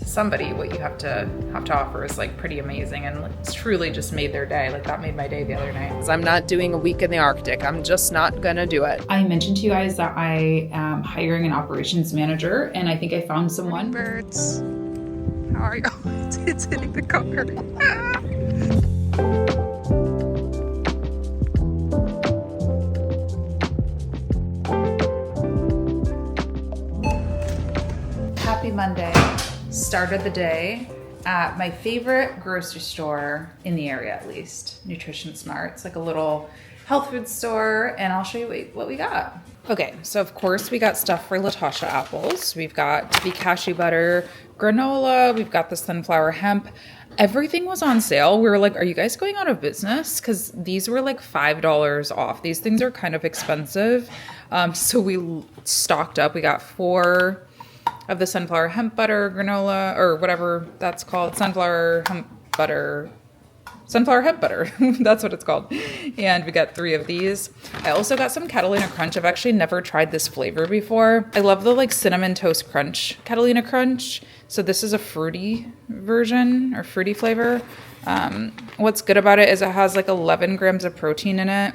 somebody what you have to offer is like pretty amazing, and it's truly just made their day. Like that made my day the other night. I'm not doing a week in the Arctic. I'm just not gonna do it. I mentioned to you guys that I am hiring an operations manager, and I think I found someone. Birds, how are you? It's hitting the car. Happy Monday. Started the day at my favorite grocery store in the area, at least, Nutrition Smart. It's like a little health food store, and I'll show you what we got. Okay, so of course we got stuff for Latasha apples. We've got the cashew butter granola. We've got the sunflower hemp. Everything was on sale. We were like, are you guys going out of business? Because these were like $5 off. These things are kind of expensive. So we stocked up. We got 4 of the sunflower hemp butter granola, or whatever that's called, sunflower hemp butter. That's what it's called. And we got 3 of these. I also got some Catalina Crunch. I've actually never tried this flavor before. I love the like cinnamon toast crunch Catalina Crunch. So this is a fruity version, or fruity flavor. What's good about it is it has like 11 grams of protein in it.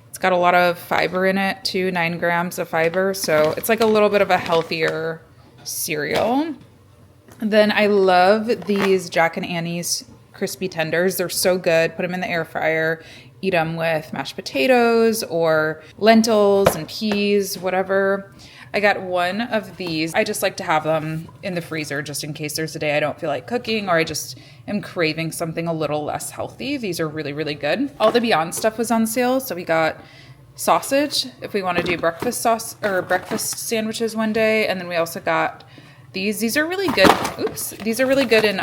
It's got a lot of fiber in it too, 9 grams of fiber. So it's like a little bit of a healthier cereal. Then I love these Jack and Annie's crispy tenders. They're so good. Put them in the air fryer. Eat them with mashed potatoes or lentils and peas, whatever. I got 1 of these. I just like to have them in the freezer just in case there's a day I don't feel like cooking, or I just am craving something a little less healthy. These are really, really good. All the Beyond stuff was on sale. So we got sausage if we want to do breakfast sauce or breakfast sandwiches one day. And then we also got these. These are really good. Oops. These are really good in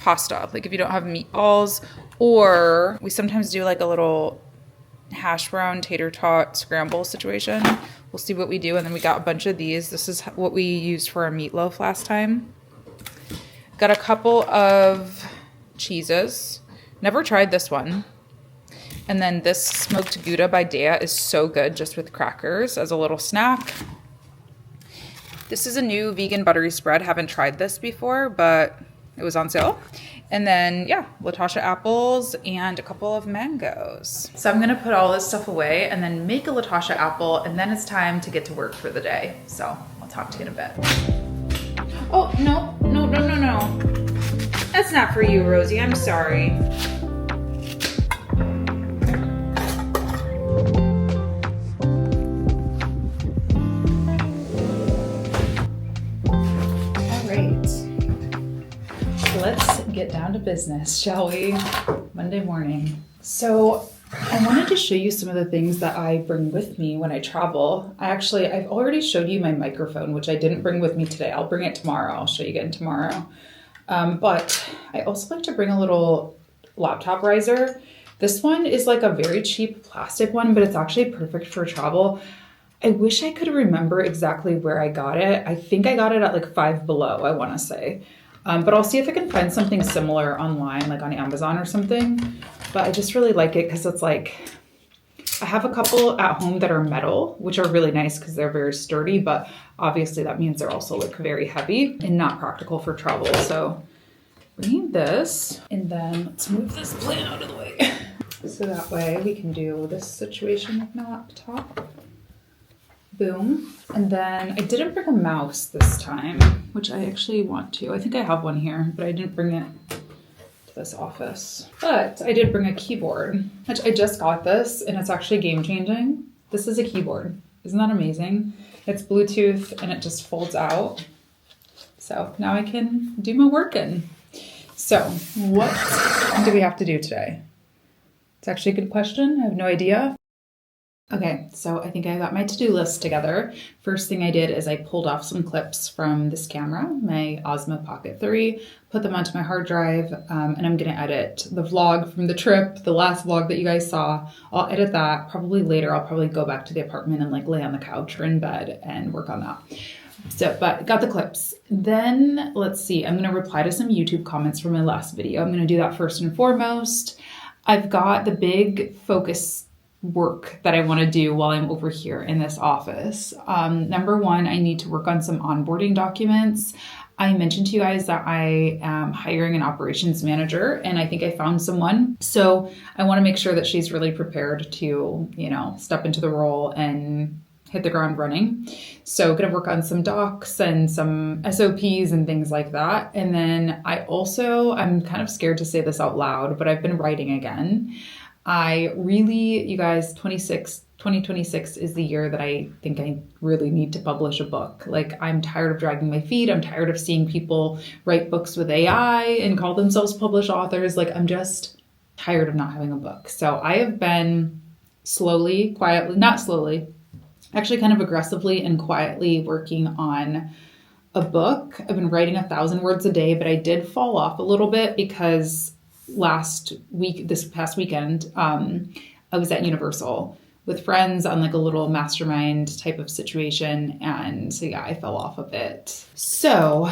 pasta. Like if you don't have meatballs, or we sometimes do like a little hash brown tater tot scramble situation. We'll see what we do. And then we got a bunch of these. This is what we used for our meatloaf last time. Got a couple of cheeses. Never tried this one. And then this smoked Gouda by Dea is so good just with crackers as a little snack. This is a new vegan buttery spread. Haven't tried this before, but it was on sale. And then, yeah, Latasha apples and a couple of mangoes. So I'm going to put all this stuff away and then make a Latasha apple, and then it's time to get to work for the day. So I'll talk to you in a bit. Oh, no. That's not for you, Rosie. I'm sorry. Let's get down to business, shall we? Monday morning. So I wanted to show you some of the things that I bring with me when I travel. I've already showed you my microphone, which I didn't bring with me today. I'll bring it tomorrow. I'll show you again tomorrow. But I also like to bring a little laptop riser. This one is like a very cheap plastic one, but it's actually perfect for travel. I wish I could remember exactly where I got it. I think I got it at like Five Below, I want to say. But I'll see if I can find something similar online, like on Amazon or something. But I just really like it because it's like, I have a couple at home that are metal, which are really nice because they're very sturdy, but obviously that means they're also like very heavy and not practical for travel. So bringing this, and then let's move this plant out of the way. So that way we can do this situation with my laptop. Boom. And then I didn't bring a mouse this time, which I actually want to. I think I have one here, but I didn't bring it to this office. But I did bring a keyboard, which I just got this, and it's actually game changing. This is a keyboard. Isn't that amazing? It's Bluetooth and it just folds out. So now I can do my work in. So what do we have to do today? It's actually a good question. I have no idea. Okay, so I think I got my to-do list together. First thing I did is I pulled off some clips from this camera, my Osmo Pocket 3, put them onto my hard drive, and I'm gonna edit the vlog from the trip, the last vlog that you guys saw. I'll edit that probably later. I'll probably go back to the apartment and like lay on the couch or in bed and work on that. So, but got the clips. Then let's see, I'm gonna reply to some YouTube comments from my last video. I'm gonna do that first and foremost. I've got the big focus work that I want to do while I'm over here in this office. Number one, I need to work on some onboarding documents. I mentioned to you guys that I am hiring an operations manager, and I think I found someone. So I want to make sure that she's really prepared to, step into the role and hit the ground running. So going to work on some docs and some SOPs and things like that. And then I'm kind of scared to say this out loud, but I've been writing again. You guys, 2026 is the year that I think I really need to publish a book. Like, I'm tired of dragging my feet. I'm tired of seeing people write books with AI and call themselves published authors. Like, I'm just tired of not having a book. So I have been kind of aggressively and quietly working on a book. I've been writing 1,000 words a day, but I did fall off a little bit because this past weekend, I was at Universal with friends on like a little mastermind type of situation. And so I fell off a bit. So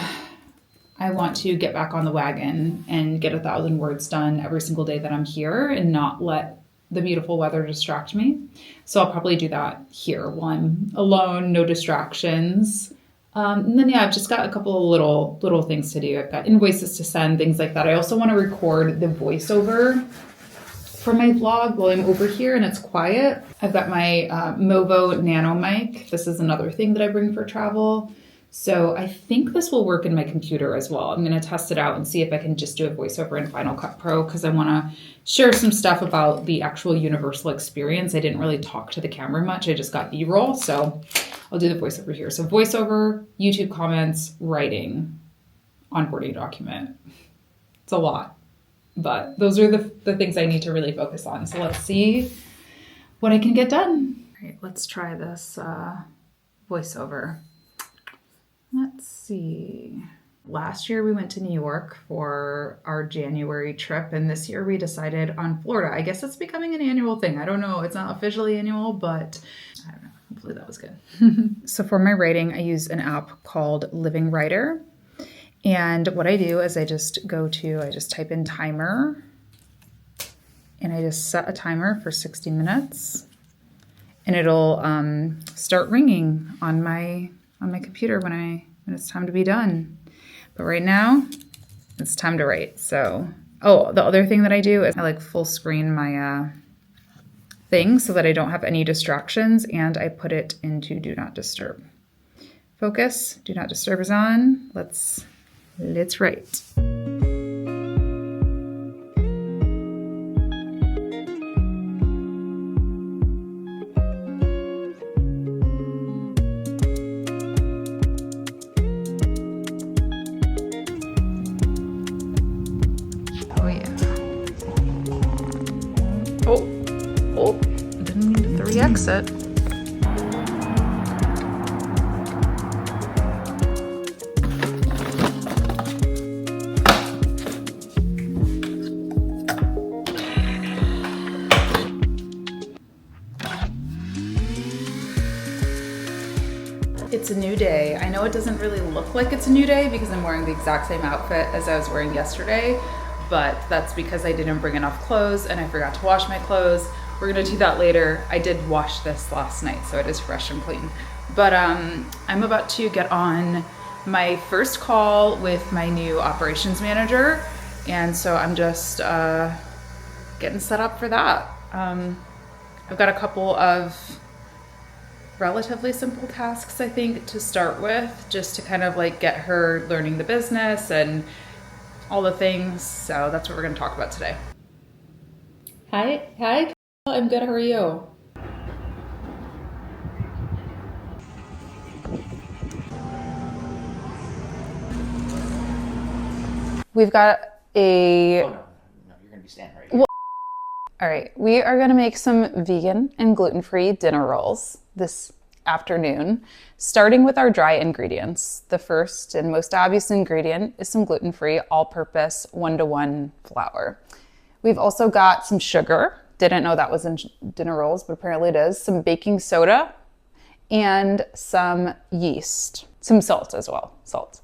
I want to get back on the wagon and get 1,000 words done every single day that I'm here and not let the beautiful weather distract me. So I'll probably do that here while I'm alone, no distractions. And then, I've just got a couple of little things to do. I've got invoices to send, things like that. I also want to record the voiceover for my vlog while I'm over here and it's quiet. I've got my Movo NanoMic. This is another thing that I bring for travel. So I think this will work in my computer as well. I'm going to test it out and see if I can just do a voiceover in Final Cut Pro because I want to share some stuff about the actual Universal experience. I didn't really talk to the camera much. I just got B-roll. So I'll do the voiceover here. So voiceover, YouTube comments, writing, onboarding document. It's a lot, but those are the things I need to really focus on. So let's see what I can get done. All right, let's try this voiceover. Let's see. Last year we went to New York for our January trip, and this year we decided on Florida. I guess it's becoming an annual thing. I don't know. It's not officially annual, but I don't know. Hopefully that was good. So for my writing, I use an app called Living Writer. And what I do is I just type in timer, and I just set a timer for 60 minutes, and it'll start ringing on my computer when it's time to be done. But right now, it's time to write. So, the other thing that I do is I full screen my thing so that I don't have any distractions, and I put it into Do Not Disturb. Focus, Do Not Disturb is on. Let's write. Didn't mean to 3-exit. It's a new day. I know it doesn't really look like it's a new day because I'm wearing the exact same outfit as I was wearing yesterday, but that's because I didn't bring enough clothes and I forgot to wash my clothes. We're gonna do that later. I did wash this last night, so it is fresh and clean. But I'm about to get on my first call with my new operations manager, and so I'm just getting set up for that. I've got a couple of relatively simple tasks, I think, to start with, just to kind of get her learning the business and all the things. So that's what we're going to talk about today. Hi, I'm good. How are you? We've got a... Oh, no, you're going to be standing right here. All right, we are going to make some vegan and gluten-free dinner rolls this afternoon, starting with our dry ingredients. The first and most obvious ingredient is some gluten-free, all-purpose 1-to-1 flour. We've also got some sugar. Didn't know that was in dinner rolls, but apparently it is. Some baking soda and some yeast. Some salt as well, salt.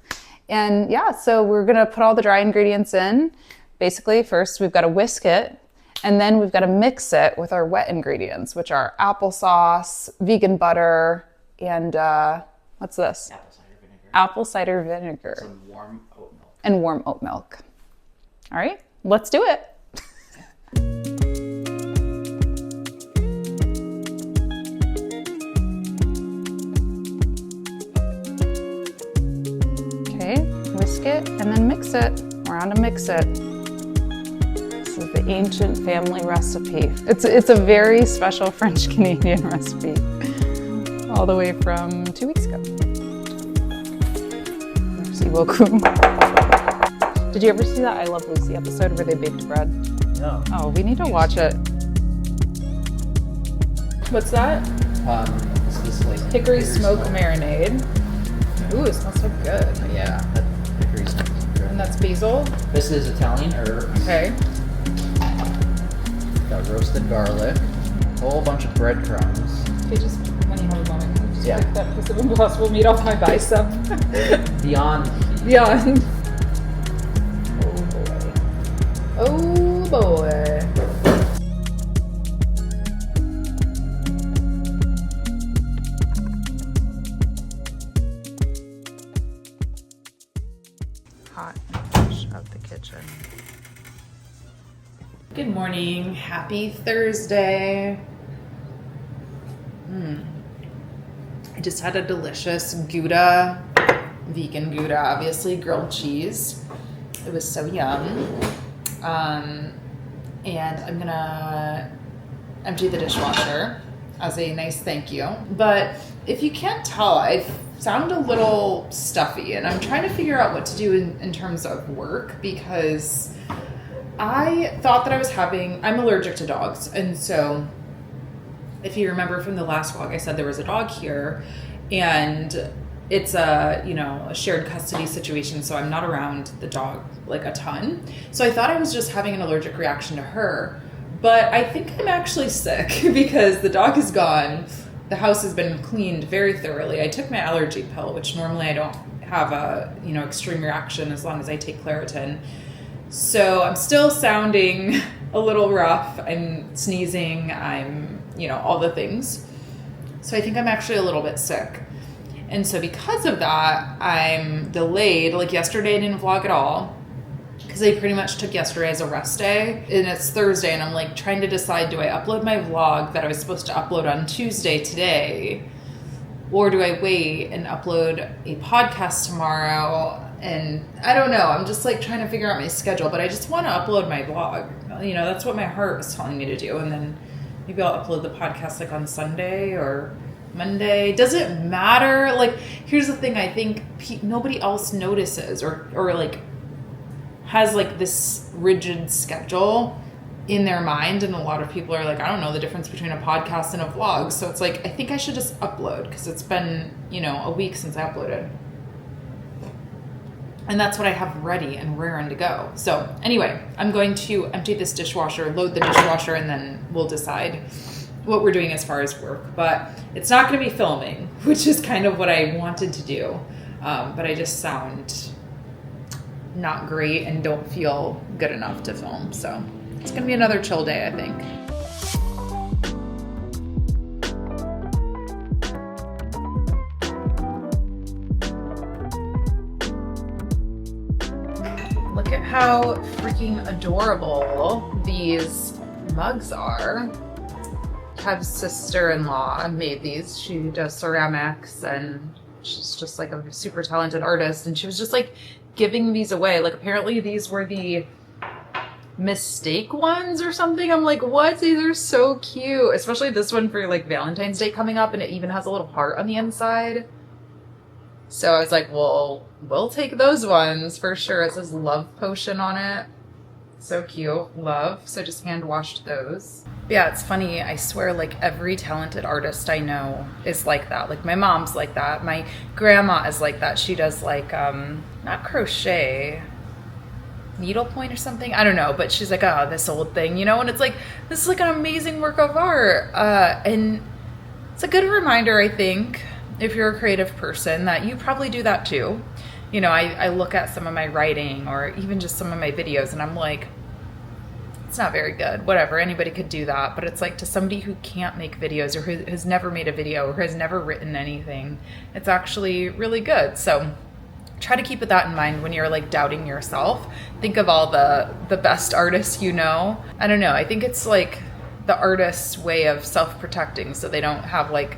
And yeah, so we're gonna put all the dry ingredients in. Basically, first we've got to whisk it, and then we've got to mix it with our wet ingredients, which are applesauce, vegan butter, and what's this? apple cider vinegar. Some warm oat milk. And warm oat milk. All right, let's do it. Okay, whisk it and then mix it. We're on to mix it. This is the ancient family recipe. It's a very special French-Canadian recipe, all the way from 2 weeks ago. Merci beaucoup. Did you ever see that I Love Lucy episode where they baked bread? No. Oh, we need to watch it. What's that? This is like Hickory smoke marinade. Ooh, it smells so good. Yeah, that hickory smoke is good. And that's basil. This is Italian herbs. Okay. Got roasted garlic. A whole bunch of breadcrumbs. Okay, just when you have a moment, I'll just Yeah. pick that piece of impossible meat off my bicep. Beyond. Beyond. Oh boy. Hot and fresh out the kitchen. Good morning. Happy Thursday. I just had a delicious Gouda, vegan Gouda, obviously, grilled cheese. It was so yum. And I'm gonna empty the dishwasher as a nice thank you. But if you can't tell, I sound a little stuffy and I'm trying to figure out what to do in terms of work, because I thought that I'm allergic to dogs. And so if you remember from the last vlog, I said there was a dog here and it's a shared custody situation. So I'm not around the dog like a ton. So I thought I was just having an allergic reaction to her, but I think I'm actually sick because the dog is gone. The house has been cleaned very thoroughly. I took my allergy pill, which normally I don't have a, extreme reaction as long as I take Claritin. So I'm still sounding a little rough. I'm sneezing. I'm, all the things. So I think I'm actually a little bit sick. And so because of that, I'm delayed. Like yesterday I didn't vlog at all because I pretty much took yesterday as a rest day, and it's Thursday and I'm like trying to decide, do I upload my vlog that I was supposed to upload on Tuesday today, or do I wait and upload a podcast tomorrow? And I don't know. I'm just like trying to figure out my schedule, but I just want to upload my vlog. That's what my heart was telling me to do. And then maybe I'll upload the podcast like on Sunday or Monday. Does it matter? Like, here's the thing. I think nobody else notices or like has like this rigid schedule in their mind. And a lot of people are like, I don't know the difference between a podcast and a vlog. So it's like, I think I should just upload because it's been, a week since I uploaded. And that's what I have ready and raring to go. So anyway, I'm going to empty this dishwasher, load the dishwasher, and then we'll decide what we're doing as far as work. But it's not going to be filming, which is kind of what I wanted to do. But I just sound not great and don't feel good enough to film. So it's going to be another chill day, I think. Look at how freaking adorable these mugs are. Kev's sister-in-law made these. She does ceramics and she's just like a super talented artist, and she was just like giving these away. Like apparently these were the mistake ones or something. I'm like, what? These are so cute. Especially this one for like Valentine's Day coming up, and it even has a little heart on the inside. So I was like, well, we'll take those ones for sure. It says love potion on it. So cute. Love. So just hand washed those. But yeah, it's funny. I swear like every talented artist I know is like that. Like my mom's like that. My grandma is like that. She does like, not crochet, needlepoint or something. I don't know. But she's like, oh, this old thing, and it's like, this is like an amazing work of art. And it's a good reminder, I think, if you're a creative person, that you probably do that too. I look at some of my writing or even just some of my videos and I'm like, it's not very good. Whatever, anybody could do that. But it's like to somebody who can't make videos or who has never made a video or has never written anything, it's actually really good. So try to keep that in mind when you're like doubting yourself. Think of all the best artists you know. I don't know. I think it's like the artist's way of self-protecting so they don't have like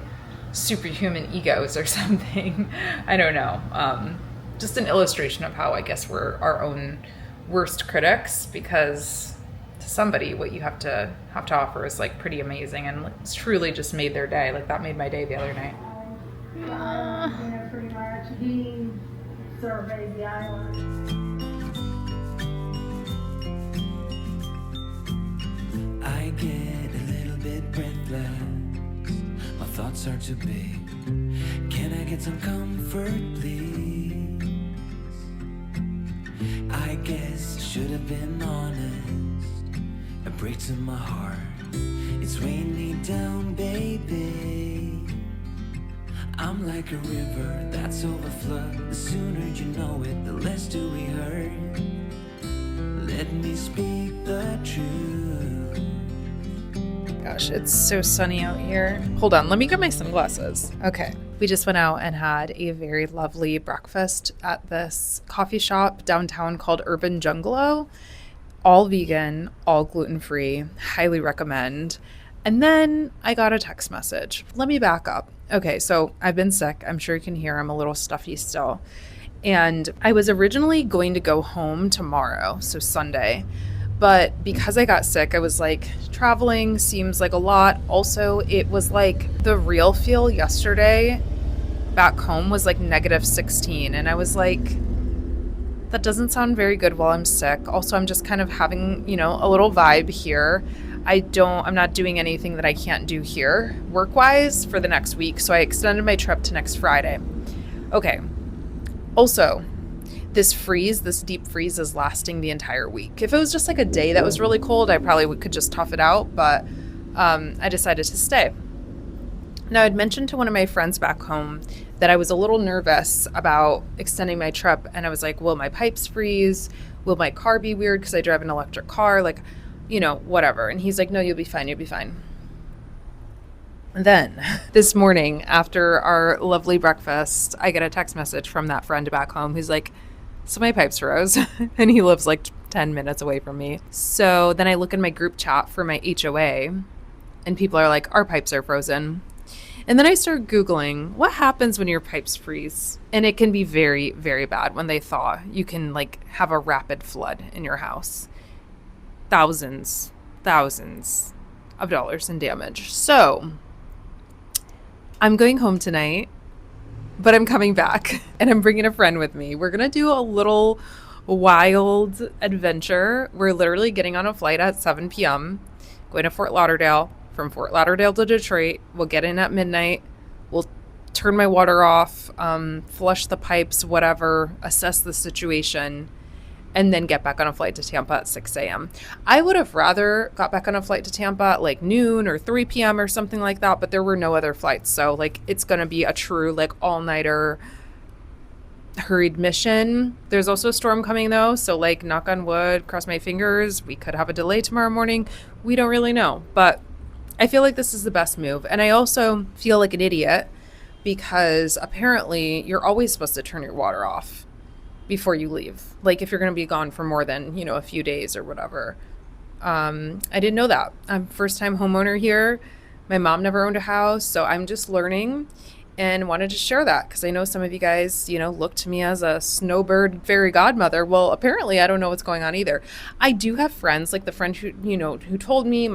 superhuman egos or something. I don't know. Just an illustration of how I guess we're our own worst critics, because to somebody what you have to offer is like pretty amazing, and it's truly just made their day. Like that made my day the other night. Pretty much. He surveys the island. I get a little bit breathless. My thoughts are too big. Can I get some comfort, please? I guess I should have been honest. It breaks in my heart. It's weighing me down, baby. I'm like a river that's overflowed. The sooner you know it, the less do we hurt. Let me speak the truth. Gosh, it's so sunny out here. Hold on, let me get my sunglasses. Okay. We just went out and had a very lovely breakfast at this coffee shop downtown called Urban Jungalow. All vegan, all gluten-free, highly recommend. And then I got a text message. Let me back up. Okay, so I've been sick. I'm sure you can hear I'm a little stuffy still. And I was originally going to go home tomorrow, so Sunday. But because I got sick, I was like, traveling seems like a lot. Also, it was like the real feel yesterday back home was like -16. And I was like, that doesn't sound very good while I'm sick. Also, I'm just kind of having, a little vibe here. I'm not doing anything that I can't do here work-wise for the next week. So I extended my trip to next Friday. Okay. Also, this deep freeze is lasting the entire week. If it was just like a day that was really cold, I probably could just tough it out, but I decided to stay. Now, I'd mentioned to one of my friends back home that I was a little nervous about extending my trip, and I was like, will my pipes freeze? Will my car be weird because I drive an electric car? Like, whatever. And he's like, no, you'll be fine. You'll be fine. And then this morning, after our lovely breakfast, I get a text message from that friend back home who's like, so my pipes froze. And he lives like 10 minutes away from me. So then I look in my group chat for my HOA, and people are like, our pipes are frozen. And then I start Googling what happens when your pipes freeze. And it can be very, very bad when they thaw. You can like have a rapid flood in your house. Thousands of dollars in damage. So I'm going home tonight, but I'm coming back and I'm bringing a friend with me. We're going to do a little wild adventure. We're literally getting on a flight at 7 p.m., going to Fort Lauderdale. From Fort Lauderdale to Detroit. We'll get in at midnight. We'll turn my water off, flush the pipes, whatever, assess the situation, and then get back on a flight to Tampa at 6 a.m. I would have rather got back on a flight to Tampa at like noon or 3 p.m. or something like that, but there were no other flights. So like it's going to be a true like all-nighter hurried mission. There's also a storm coming though. So like knock on wood, cross my fingers. We could have a delay tomorrow morning. We don't really know, but I feel like this is the best move. And I also feel like an idiot because apparently you're always supposed to turn your water off before you leave. Like if you're going to be gone for more than, a few days or whatever. I didn't know that. I'm first time homeowner here. My mom never owned a house. So I'm just learning and wanted to share that because I know some of you guys, look to me as a snowbird fairy godmother. Well, apparently I don't know what's going on either. I do have friends, like the friend who, who told me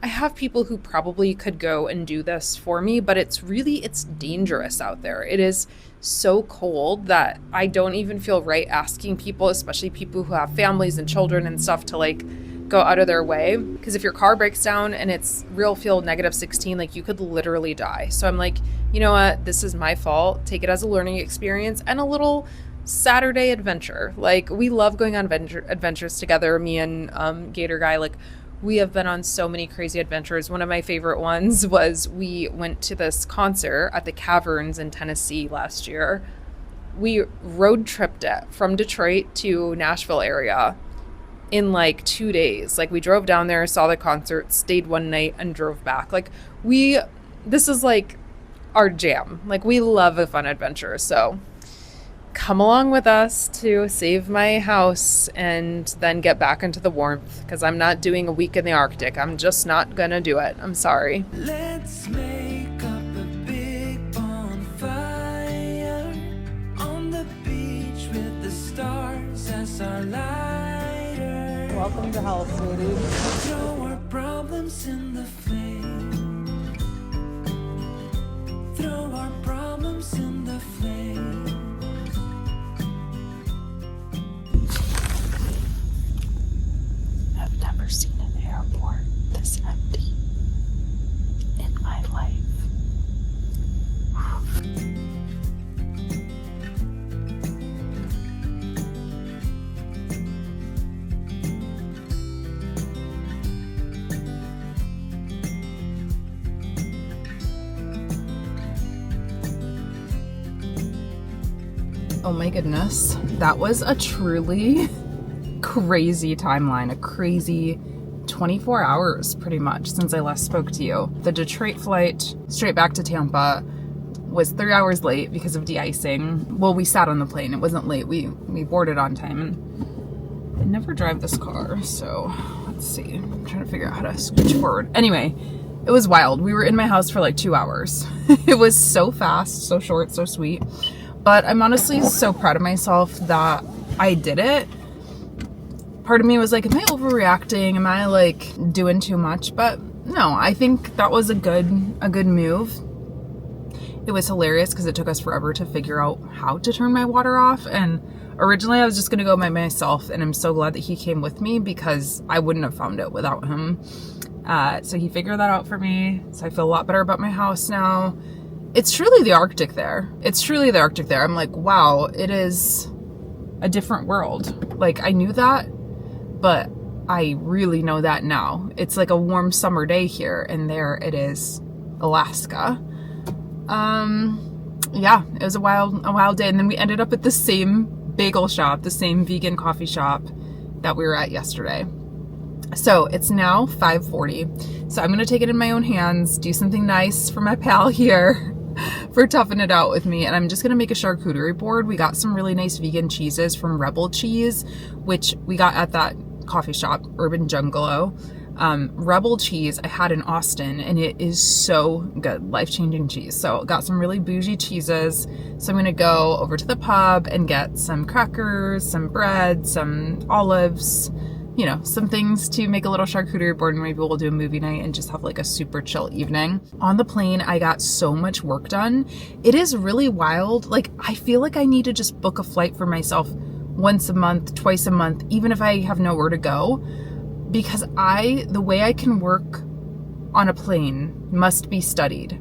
I have people who probably could go and do this for me, but it's dangerous out there. It is so cold that I don't even feel right asking people, especially people who have families and children and stuff, to like go out of their way. Because if your car breaks down and it's real feel -16, like you could literally die. So I'm like, you know what? This is my fault. Take it as a learning experience and a little Saturday adventure. Like we love going on adventures together. Me and Gator Guy, like we have been on so many crazy adventures. One of my favorite ones was we went to this concert at the Caverns in Tennessee last year. We road tripped it from Detroit to Nashville area in like 2 days. Like we drove down there, saw the concert, stayed one night and drove back. Like this is like our jam. Like we love a fun adventure. So come along with us to save my house and then get back into the warmth, because I'm not doing a week in the Arctic. I'm just not gonna do it. I'm sorry. Let's make up a big bonfire on the beach with the stars as our lighter. Welcome to hell, sweetie. Throw our problems in the flame. Throw our problems in the flame. I've never seen an airport this empty in my life. Oh my goodness, that was a truly crazy timeline, a crazy 24 hours pretty much since I last spoke to you. The Detroit flight straight back to Tampa was 3 hours late because of de-icing. Well, we sat on the plane, it wasn't late, we boarded on time. I never drive this car, so let's see, I'm trying to figure out how to scooch forward. Anyway, it was wild. We were in my house for like 2 hours. It was so fast, so short, so sweet. But I'm honestly so proud of myself that I did it. Part of me was like, am I overreacting? Am I like doing too much? But no, I think that was a good move. It was hilarious because it took us forever to figure out how to turn my water off. And originally I was just gonna go by myself, and I'm so glad that he came with me because I wouldn't have found it without him. So he figured that out for me. So I feel a lot better about my house now. It's truly the Arctic there. It's truly the Arctic there. I'm like, wow, it is a different world. Like, I knew that, but I really know that now. It's like a warm summer day here, and there it is Alaska. Yeah, it was a wild day. And then we ended up at the same bagel shop, the same vegan coffee shop that we were at yesterday. So it's now 5:40. So I'm going to take it in my own hands, do something nice for my pal here for toughing it out with me. And I'm just going to make a charcuterie board. We got some really nice vegan cheeses from Rebel Cheese, which we got at that coffee shop, Urban Jungalow. Rebel cheese I had in Austin, and it is so good, life-changing cheese. So got some really bougie cheeses. So I'm going to go over to the pub and get some crackers, some bread, some olives, you know, some things to make a little charcuterie board, and maybe we'll do a movie night and just have like a super chill evening. On the plane, I got so much work done. It is really wild. Like, I feel like I need to just book a flight for myself once a month, twice a month, even if I have nowhere to go, because the way I can work on a plane must be studied.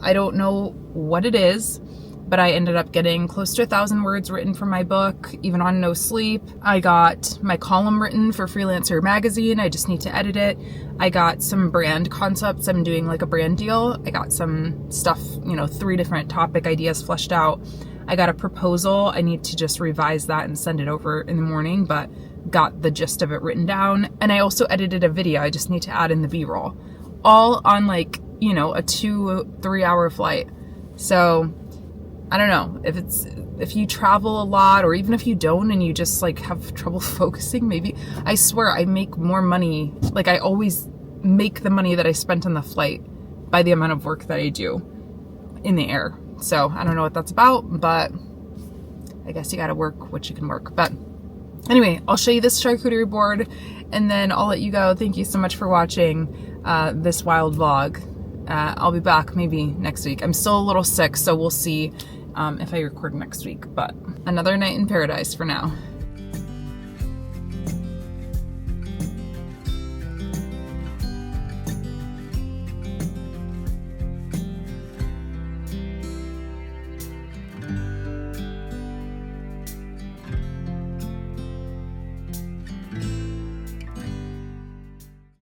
I don't know what it is, but I ended up getting close to 1,000 words written for my book, even on no sleep. I got my column written for Freelancer magazine. I just need to edit it. I got some brand concepts. I'm doing like a brand deal. I got some stuff, 3 different topic ideas fleshed out. I got a proposal. I need to just revise that and send it over in the morning, but got the gist of it written down. And I also edited a video. I just need to add in the B-roll. All on like, a 2-3 hour flight. So I don't know if you travel a lot, or even if you don't and you just like have trouble focusing, maybe. I swear I make more money. Like, I always make the money that I spent on the flight by the amount of work that I do in the air. So I don't know what that's about, but I guess you gotta work what you can work. But anyway, I'll show you this charcuterie board and then I'll let you go. Thank you so much for watching this wild vlog. I'll be back maybe next week. I'm still a little sick, so we'll see if I record next week, but another night in paradise for now.